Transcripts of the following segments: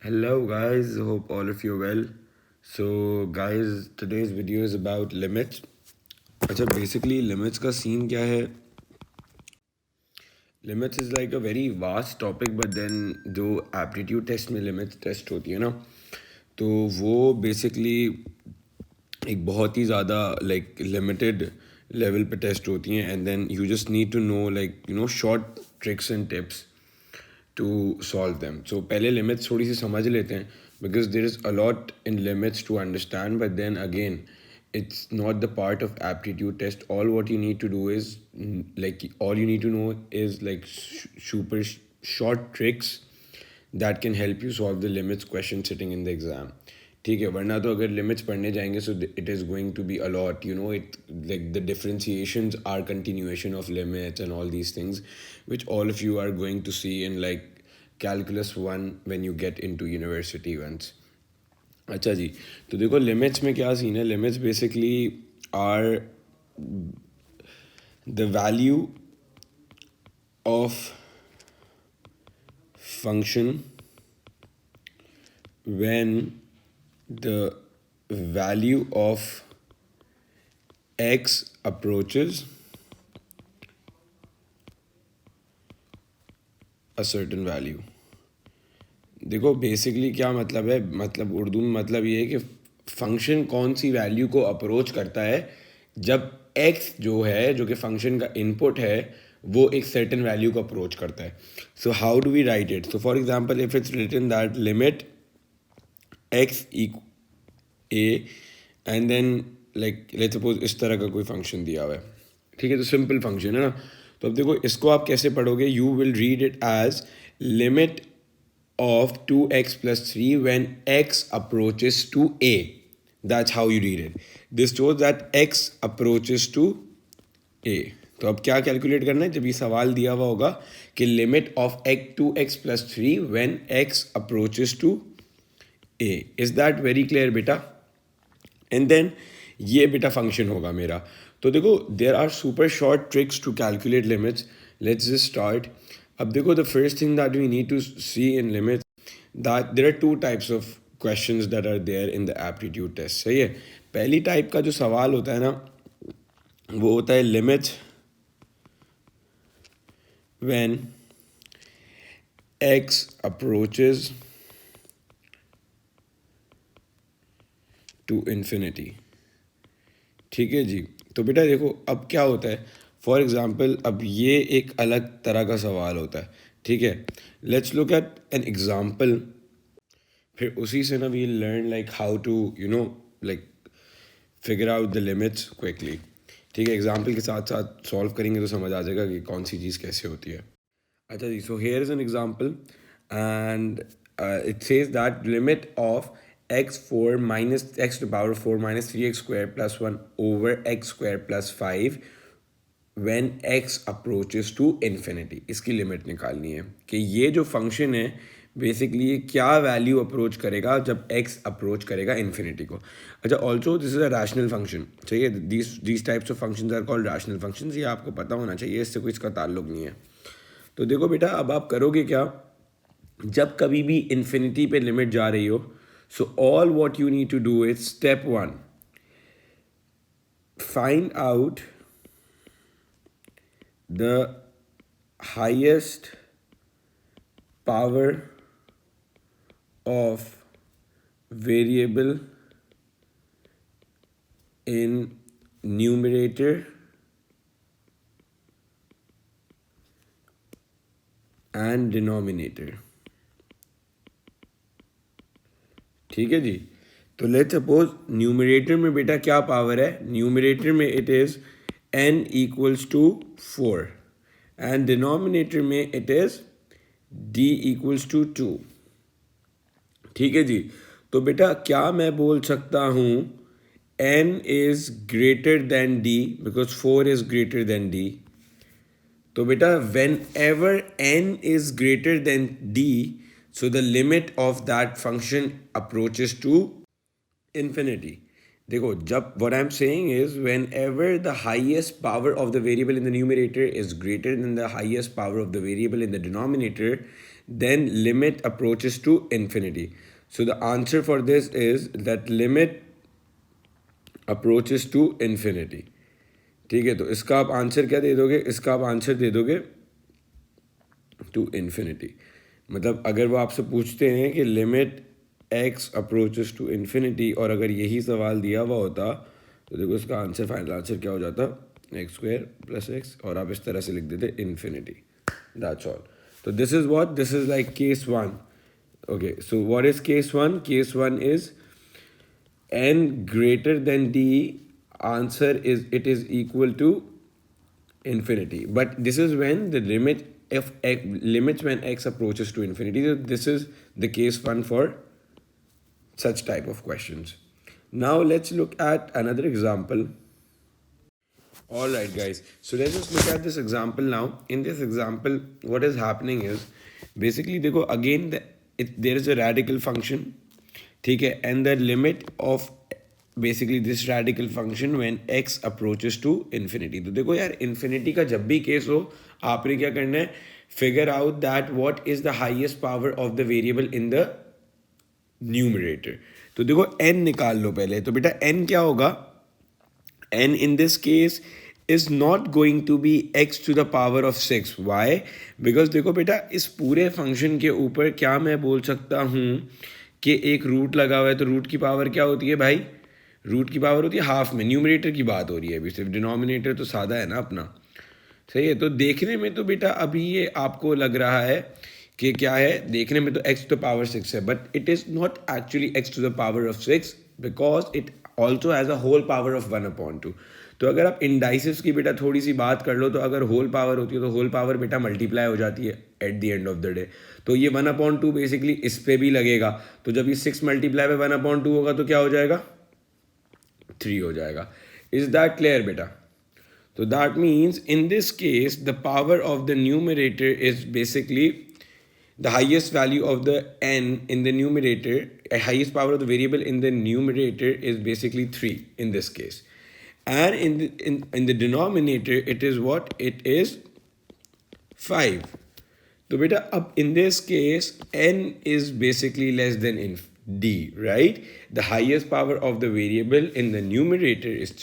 Hello guys, hope all of you well. So guys, today's video is about limits. अच्छा basically limits का scene क्या है? Limits is like a very vast topic, but then जो aptitude test में limits test होती है ना, तो वो basically एक बहुत ही ज़्यादा like limited level पे test होती हैं, and then you just need to know short tricks and tips to solve them. So पहले limits थोड़ी सी समझ लेते हैं because there is a lot in limits to understand, but then again it's not the part of aptitude test. All what you need to do is all you need to know is super short tricks that can help you solve the limits question sitting in the exam. ठीक है, वरना तो अगर limits पढ़ने जाएंगे so it is going to be a lot, you know, it like the differentiations are continuation of limits and all these things which all of you are going to see in like calculus 1 when you get into university once. अच्छा जी, तो देखो limits में क्या scene है. Limits basically are the value of function when the value of x approaches a certain value. देखो basically क्या मतलब है, मतलब उर्दू में मतलब ये है कि फंक्शन कौन सी वैल्यू को अप्रोच करता है जब x जो है, जो कि फंक्शन का इनपुट है, वो एक सर्टेन वैल्यू को अप्रोच करता है. So how do we write it? So for example if it's written that limit x a and then like let's suppose इस तरह का कोई फंक्शन दिया हुआ है, ठीक है, तो सिंपल फंक्शन है ना. तो अब देखो इसको आप कैसे पढ़ोगे. You will read it age limit of 2x+3 when x approaches to a. That's how you read it. This shows that x approaches to a. तो अब क्या कैलकुलेट करना है, जब ये सवाल दिया हुआ होगा कि limit of 2x+3 when x approaches to a. Is that very clear बेटा? एंड देन ये बेटा फंक्शन होगा मेरा. तो देखो there are super short tricks to calculate limits. Let's just start. अब देखो the first thing that we need to see in limits that there are two types of questions that are there in the aptitude test. सही है. पहली type का जो सवाल होता है ना, वो होता है limits when x approaches to infinity. ठीक है जी. तो बेटा देखो अब क्या होता है, फॉर एग्जांपल अब ये एक अलग तरह का सवाल होता है. ठीक है, let's look at an example. फिर उसी से ना we learn like how to like figure out the limits quickly. ठीक है, एग्जांपल के साथ साथ सॉल्व करेंगे तो समझ आ जाएगा कि कौन सी चीज़ कैसे होती है. अच्छा जी, so here is an example and it says that limit of x4 minus x to the power 4 minus 3x square plus 1 over x square plus 5 when x approaches to infinity. इसकी लिमिट निकालनी है कि ये जो function है basically ये क्या value approach करेगा जब x अप्रोच करेगा इन्फिनिटी को. अच्छा, also this is a rational function. ठीक है, these types of functions are called rational functions. ये आपको पता होना चाहिए, इससे कोई इसका ताल्लुक नहीं है. तो देखो बेटा अब आप करोगे क्या, जब कभी भी इन्फिनिटी पे लिमिट जा रही हो. So all what you need to do is step 1, find out the highest power of variable in numerator and denominator. ठीक है जी. तो लेट्स सपोज न्यूमरेटर में बेटा क्या पावर है, न्यूमरेटर में it is n equals to 4 and denominator में it is d equals to 2. ठीक है जी. तो बेटा क्या मैं बोल सकता हूँ n is greater than d because 4 is greater than d. तो बेटा when ever n is greater than d, so the limit of that function approaches to infinity. देखो जब what I'm saying is whenever the highest power of the variable in the numerator is greater than the highest power of the variable in the denominator, then limit approaches to infinity. So the answer for this is that limit approaches to infinity. ठीक है, तो इसका आप answer क्या दे दोगे? इसका आप answer दे दोगे टू इन्फिनिटी. मतलब अगर वो आपसे पूछते हैं कि limit x approaches to infinity और अगर यही सवाल दिया हुआ होता तो देखो इसका आंसर, फाइनल आंसर क्या हो जाता? एक्स स्क्वायर प्लस एक्स, और आप इस तरह से लिख देते इन्फिनिटी. That's all. तो this is what, this is like case one. Okay, so what is case one? Case one is n greater than d, answer is it is equal to infinity. But this is when the limit if x, limits when x approaches to infinity. So this is the case one for such type of questions. Now let's look at another example. All right guys, so let's just look at this example now. In this example what is happening is basically देखो again there is a radical function, ठीक है, and the limit of basically this radical function when x approaches to infinity. तो देखो यार, infinity का जब भी case हो आपने क्या करना है? figure out that what is the highest power of the variable in the numerator. तो देखो n निकाल लो पहले. तो बेटा n क्या होगा? n in this case is not going to be x to the power of 6. Why? Because देखो बेटा, इस पूरे फंक्शन के ऊपर क्या मैं बोल सकता हूँ कि एक रूट लगा हुआ है, तो रूट की पावर क्या होती है भाई? रूट की पावर होती है हाफ में. न्यूमरेटर की बात हो रही है अभी सिर्फ, डिनोमिनेटर तो सादा है ना अपना. सही है. तो देखने में तो बेटा अभी ये आपको लग रहा है कि क्या है, देखने में तो x to the power 6 है, but it is not actually x to the power of 6 because it also has a whole power of 1/2. तो अगर आप इंडाइसिस की बेटा थोड़ी सी बात कर लो, तो अगर होल पावर होती है तो होल पावर बेटा मल्टीप्लाई हो जाती है at the end of the day. तो ये 1/2 बेसिकली इस पे भी लगेगा. तो जब ये 6 मल्टीप्लाई पे 1/2 होगा तो क्या हो जाएगा? 3 हो जाएगा. इज दैट क्लियर बेटा? तो that means in this case the power of the numerator is basically the highest value of the n in the numerator, highest power of the variable in the numerator is basically 3 in this case, and in the denominator it is what? It is 5. So beta up in this case n is basically less than d, right? The highest power of the variable in the numerator is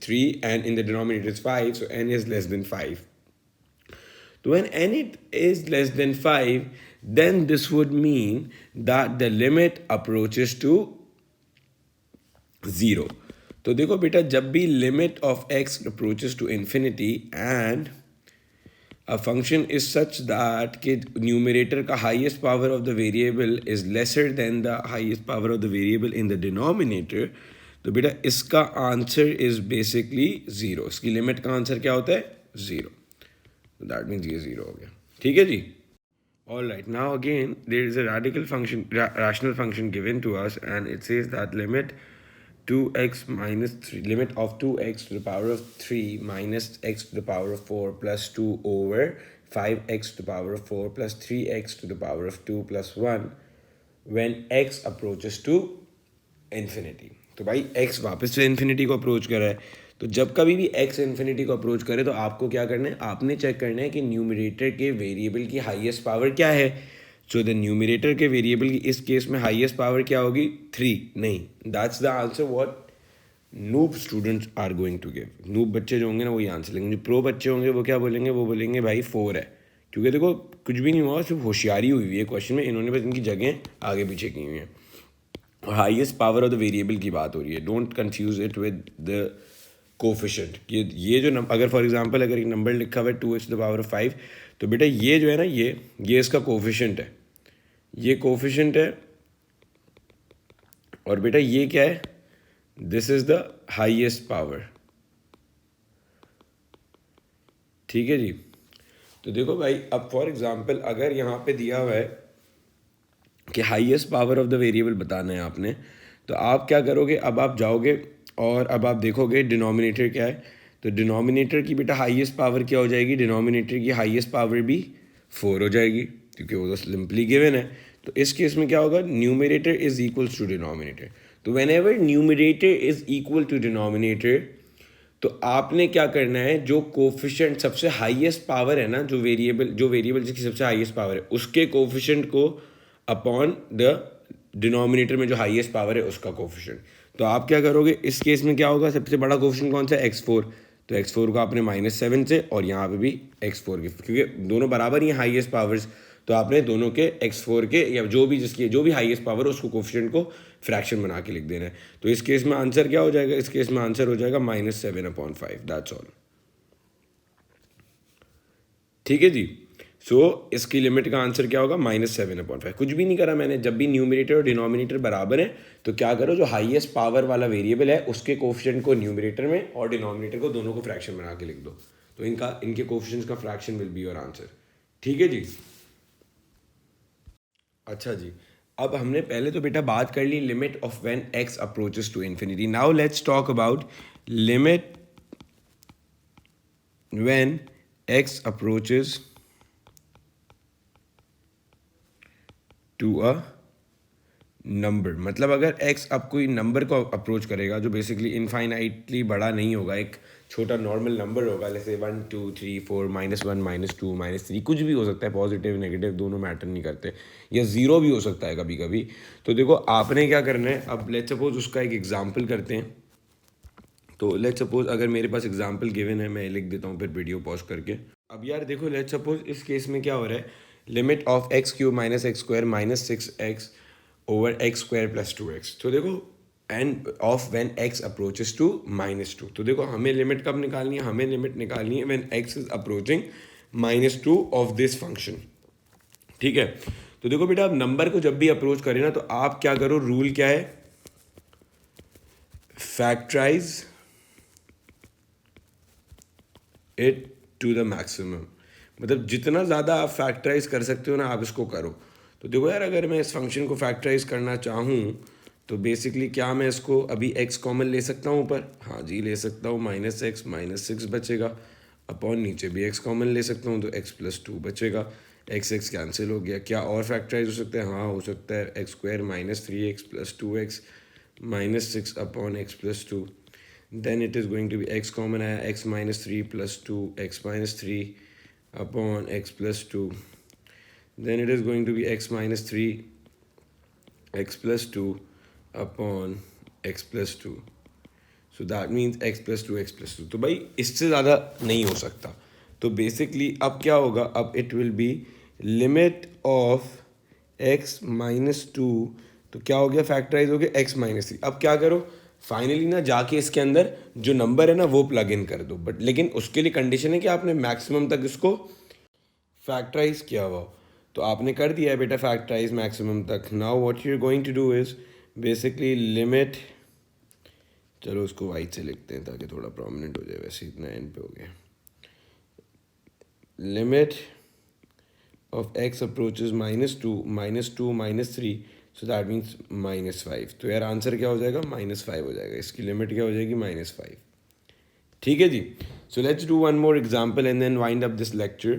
3 and in the denominator is 5, so n is less than 5. So when n is less than 5, then this would mean that the limit approaches to 0. तो देखो बेटा, जब भी limit of x approaches to infinity and a function is such that कि numerator का highest power of the variable is lesser than the highest power of the variable in the denominator, तो बेटा इसका answer is basically 0. इसकी limit का answer क्या होता है? 0. That means ये 0 हो गया. ठीक है जी? Alright, now again there is a radical function, rational function given to us, and it says that limit 2x minus 3, limit of 2x to the power of 3 minus x to the power of 4 plus 2 over 5x to the power of 4 plus 3x to the power of 2 plus 1 when x approaches to infinity. तो भाई x वापस से infinity को approach कर रहा है. तो जब कभी भी x इन्फिनिटी को अप्रोच करे तो आपको क्या करना है? आपने चेक करना है कि न्यूमरेटर के वेरिएबल की हाईएस्ट पावर क्या है. सो द न्यूमरेटर के वेरिएबल की इस केस में हाईएस्ट पावर क्या होगी? 3 नहीं. That's the answer what noob students are going to give. Noob बच्चे जो होंगे ना वही आंसर लेंगे. जो प्रो बच्चे होंगे वो क्या बोलेंगे? वो बोलेंगे भाई 4 है, क्योंकि देखो कुछ भी नहीं हुआ, सिर्फ होशियारी हुई हुई है क्वेश्चन में. इन्होंने बस इनकी जगह आगे पीछे की हुई हैं और highest power of the variable की बात हो रही है. Don't confuse it with the coefficient. ये जो अगर फॉर एग्जांपल अगर एक नंबर लिखा हुआ है 2x to the power of 5, तो बेटा ये जो है ना ये इसका कोफिशेंट है. ये कोफिशेंट है और बेटा ये क्या है? This is the highest power. ठीक है जी? तो देखो भाई, अब फॉर एग्जांपल अगर यहाँ पे दिया हुआ है कि highest power of the variable बताना है आपने, तो आप क्या करोगे? अब आप जाओगे और अब आप देखोगे डिनोमिनेटर क्या है. तो डिनोमिनेटर की बेटा हाईएस्ट पावर क्या हो जाएगी? डिनोमिनेटर की हाईएस्ट पावर भी 4 हो जाएगी, क्योंकि वो तो सिंपली गिवन है. तो इस केस में क्या होगा? Numerator is equals to denominator. तो whenever numerator is equal to denominator, तो आपने क्या करना है, जो कोफिशिएंट सबसे हाईएस्ट पावर है ना, जो वेरिएबल जिसकी सबसे हाईएस्ट पावर है उसके कोफिशिएंट को अपॉन द डिनोमिनेटर में जो हाईएस्ट पावर है उसका कोफिशिएंट। तो आप क्या करोगे इस केस में, क्या होगा, सबसे बड़ा कोफिशिएंट कौन सा है, x4। तो x4 को आपने -7 से और यहाँ पे भी x4 के, क्योंकि दोनों बराबर ही हैं हाईएस्ट पावर्स, तो आपने दोनों के x4 के या जो भी हाईएस्ट पावर है उसको कोफिशिएंट को फ्रैक्शन बना के लिख देना है। तो इस केस में आंसर क्या हो जाएगा, इस केस में आंसर हो जाएगा -7/5, दैट्स ऑल। ठीक है जी। सो इसकी लिमिट का आंसर क्या होगा, -7/5। कुछ भी नहीं करा मैंने, जब भी न्यूमरेटर और डिनोमिनेटर बराबर है तो क्या करो, जो हाईएस्ट पावर वाला वेरिएबल है उसके कोफिशिएंट को न्यूमरेटर में और डिनोमिनेटर को दोनों को फ्रैक्शन बना के लिख दो, तो इनके कोफिशिएंट्स का fraction will be your answer. ठीक है जी। अच्छा जी, अब हमने पहले तो बेटा बात कर ली limit of when x approaches to infinity. Now let's talk about limit when x approaches to a number. मतलब अगर x अब कोई नंबर को अप्रोच करेगा जो बेसिकली इनफाइनाइटली बड़ा नहीं होगा, एक छोटा नॉर्मल नंबर होगा, जैसे 1 2 3 4 -1 -2 -3, कुछ भी हो सकता है, पॉजिटिव नेगेटिव दोनों मैटर नहीं करते, या ज़ीरो भी हो सकता है कभी कभी। तो देखो आपने क्या करना है, अब लेट्स सपोज उसका एक एग्जाम्पल करते हैं। तो लेट्स सपोज अगर मेरे पास एग्जाम्पल गिवन है, मैं लिख देता हूँ फिर वीडियो पॉज करके। अब यार देखो, लेट्स सपोज इस केस में क्या हो रहा है, limit of x³ - x² - 6x over x² + 2x। तो देखो and of when x approaches to -2। तो देखो हमें लिमिट कब निकालनी है, हमें लिमिट निकालनी है when x is approaching -2 of this function. ठीक है। तो देखो बेटा, अब नंबर को जब भी अप्रोच करें ना, तो आप क्या करो, रूल क्या है, factorize it to the maximum. मतलब जितना ज़्यादा आप फैक्टराइज कर सकते हो ना, आप इसको करो। तो देखो यार, अगर मैं इस फंक्शन को फैक्टराइज करना चाहूँ तो बेसिकली क्या मैं इसको अभी x कॉमन ले सकता हूँ ऊपर, हाँ जी ले सकता हूँ, -x -6 बचेगा, अपॉन नीचे भी x कॉमन ले सकता हूँ तो x + 2 बचेगा, x कैंसिल हो गया। क्या और फैक्टराइज हो सकता है, हाँ हो सकता है, x² - 3x + 2x -6 upon x + 2। then it is going to be x common आया, x - 3 + 2 x - 3 upon x + 2, then it is going to be x - 3 x + 2 upon x + 2, so that means x + 2 x + 2। तो भाई इससे ज़्यादा नहीं हो सकता। तो basically अब क्या होगा, अब it will be limit of x - 2, तो क्या हो गया, फैक्टराइज हो गया x - 3। अब क्या करो, फाइनली ना जाके इसके अंदर जो नंबर है ना वो प्लग इन कर दो, बट लेकिन उसके लिए कंडीशन है कि आपने मैक्सिमम तक इसको फैक्टराइज किया हुआ। तो आपने कर दिया है बेटा फैक्टराइज मैक्सिमम तक। Now what you are going to do is basically limit, चलो उसको वाइट से लिखते हैं ताकि थोड़ा प्रोमिनेंट हो जाए, वैसे इतना एंड पे हो गया। Limit of x approaches -2 -3, so that means -5। तो यार आंसर क्या हो जाएगा, -5 हो जाएगा, इसकी लिमिट क्या हो जाएगी, -5। ठीक है जी। So let's do one more example and then wind up this lecture.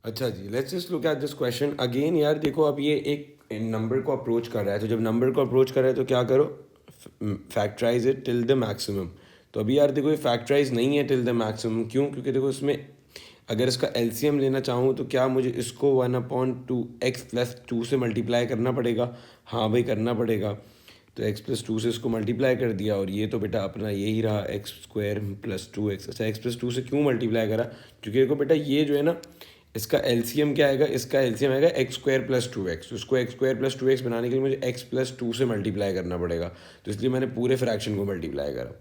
अच्छा जी, let's just look at this question again. यार देखो, अब ये एक नंबर को अप्रोच कर रहा है, तो जब नंबर को अप्रोच कर रहा है तो क्या करो, factorize it till the maximum. तो अभी यार देखो ये फैक्टराइज नहीं है टिल द मैक्सिमम, क्यों, क्योंकि देखो इसमें अगर इसका एलसीएम लेना चाहूँ तो क्या मुझे इसको 1/2x + 2 से मल्टीप्लाई करना पड़ेगा, हाँ भाई करना पड़ेगा। तो x + 2 से इसको मल्टीप्लाई कर दिया, और ये तो बेटा अपना यही रहा x² + 2x। अच्छा, x + 2 से क्यों मल्टीप्लाई करा, क्योंकि देखो बेटा ये जो है ना, इसका एलसीएम क्या आएगा, इसका एलसीएम आएगा x² + 2x। तो इसको x² + 2x बनाने के लिए मुझे x + 2 से मल्टीप्लाई करना पड़ेगा, तो इसलिए मैंने पूरे फ्रैक्शन को मल्टीप्लाई करा।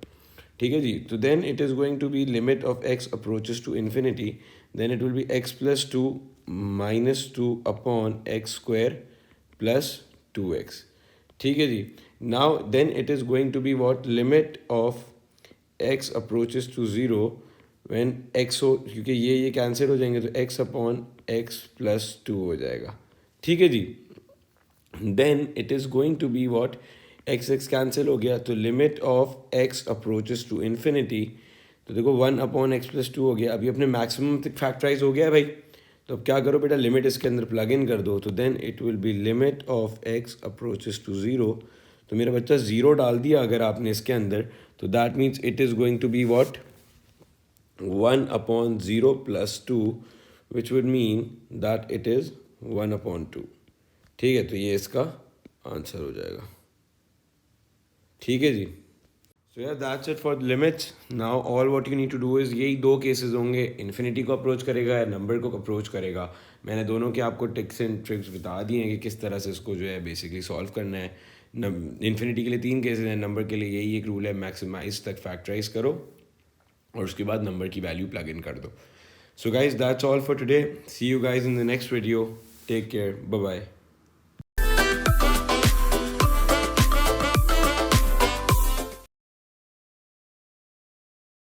ठीक है जी। तो then it is going to be limit of x approaches to infinity, then it will be x + 2 - 2 upon x² + 2x। ठीक है जी। Now then it is going to be what, limit of x approaches to 0 when x हो, क्योंकि ये cancel हो जाएंगे, तो x upon x + 2 हो जाएगा। ठीक है जी। Then it is going to be what, x cancel हो गया, तो limit of x approaches to infinity, तो देखो 1/x + 2 हो गया। अभी अपने मैक्सिमम तक फैक्टराइज हो गया है भाई, तो अब क्या करो बेटा, लिमिट इसके अंदर प्लग इन कर दो, तो then it will be limit of x approaches to 0। तो मेरा बच्चा 0 डाल दिया अगर आपने इसके अंदर, तो that means it is going to be what 1/0 + 2 which would mean that it is 1/2। ठीक है, तो ये इसका आंसर हो जाएगा। ठीक है जी। सो यार that's it for limits. Now all what you need to do is, यही दो केसेस होंगे, इन्फिनिटी को अप्रोच करेगा या नंबर को अप्रोच करेगा। मैंने दोनों के आपको टिप्स एंड ट्रिक्स बता दिए हैं कि किस तरह से इसको जो है बेसिकली सॉल्व करना है। इन्फिनिटी के लिए 3 केसेस हैं, नंबर के लिए यही एक रूल है, मैक्सिमाइज तक फैक्टराइज करो और उसके बाद नंबर की वैल्यू प्लग इन कर दो। So guys that's all for today, see you guys in the next video, take care, bye bye.